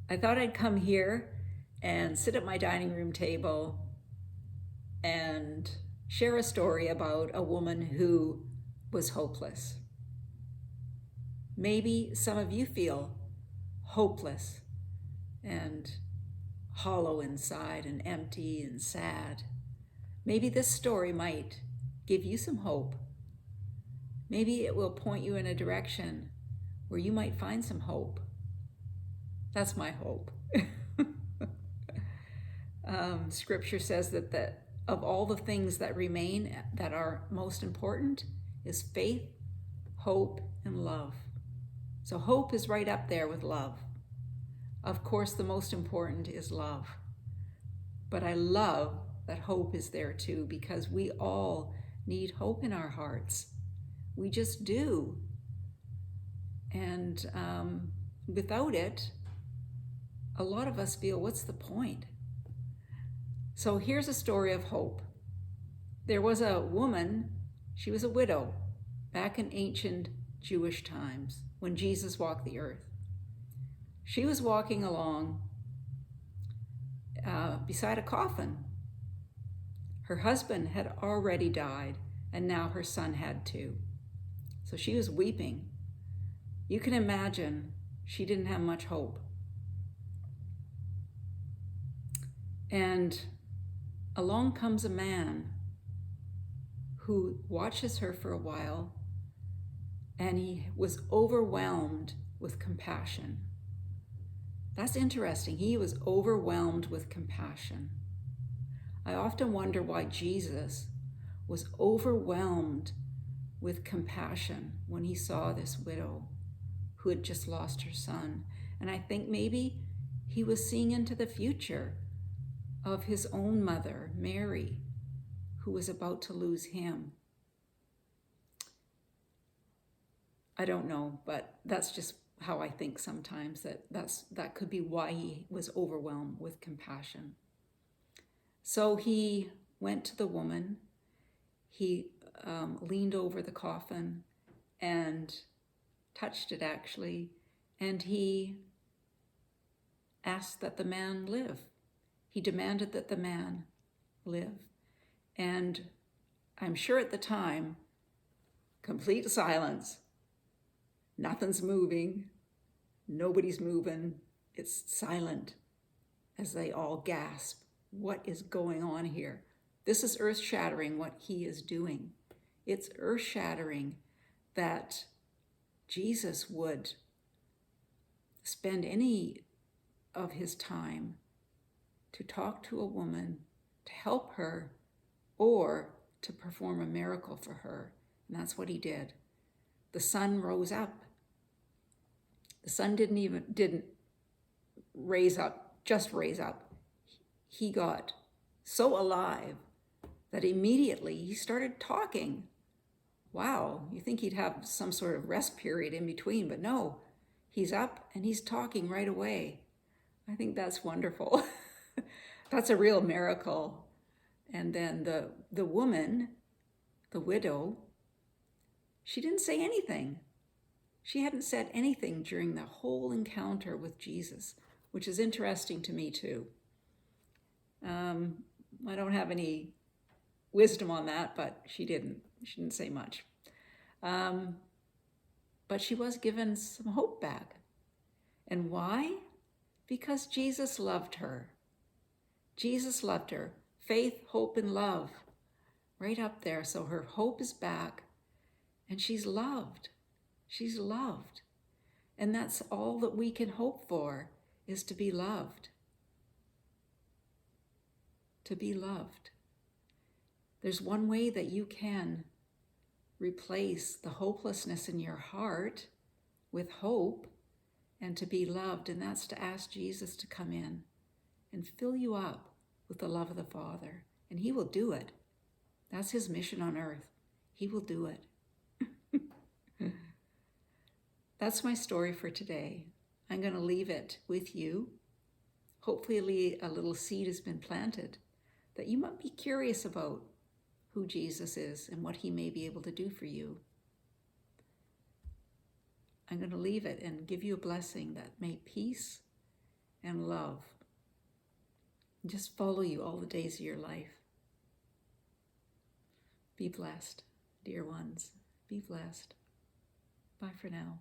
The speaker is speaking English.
I thought I'd come here and sit at my dining room table and share a story about a woman who was hopeless. Maybe some of you feel hopeless and hollow inside and empty and sad. Maybe this story might give you some hope. Maybe it will point you in a direction where you might find some hope. That's my hope. Scripture says that of all the things that remain that are most important is faith, hope, and love. So hope is right up there with love. Of course, the most important is love. But I love that hope is there too, because we all need hope in our hearts. We just do. And without it, a lot of us feel, what's the point? So here's a story of hope. There was a woman, she was a widow, back in ancient Jewish times when Jesus walked the earth. She was walking along beside a coffin. Her husband had already died, and now her son had too. So she was weeping. You can imagine she didn't have much hope. And along comes a man who watches her for a while, and he was overwhelmed with compassion. That's interesting. He was overwhelmed with compassion. I often wonder why Jesus was overwhelmed with compassion when he saw this widow who had just lost her son. And I think maybe he was seeing into the future of his own mother, Mary, who was about to lose him. I don't know, but that's just how I think sometimes, that could be why he was overwhelmed with compassion. So he went to the woman, he leaned over the coffin and touched it actually, and he asked that the man live. He demanded that the man live. And I'm sure at the time, complete silence. Nothing's moving. Nobody's moving. It's silent as they all gasp. What is going on here? This is earth-shattering what he is doing. It's earth-shattering that Jesus would spend any of his time to talk to a woman, to help her, or to perform a miracle for her. And that's what he did. The sun rose up. The sun didn't raise up, just raise up. He got so alive that immediately he started talking. Wow, you think he'd have some sort of rest period in between, but no, he's up and he's talking right away. I think that's wonderful. That's a real miracle. And then the woman, the widow, she didn't say anything. She hadn't said anything during the whole encounter with Jesus, which is interesting to me too. I don't have any wisdom on that, but she didn't say much. But she was given some hope back. And why? Because Jesus loved her. Jesus loved her. Faith, hope, and love. Right up there. So her hope is back and she's loved. She's loved. And that's all that we can hope for, is to be loved. To be loved. There's one way that you can replace the hopelessness in your heart with hope and to be loved, and that's to ask Jesus to come in and fill you up with the love of the Father. And he will do it. That's his mission on earth. He will do it. That's my story for today. I'm going to leave it with you. Hopefully a little seed has been planted that you might be curious about who Jesus is and what he may be able to do for you. I'm going to leave it and give you a blessing that may peace and love just follow you all the days of your life. Be blessed, dear ones. Be blessed. Bye for now.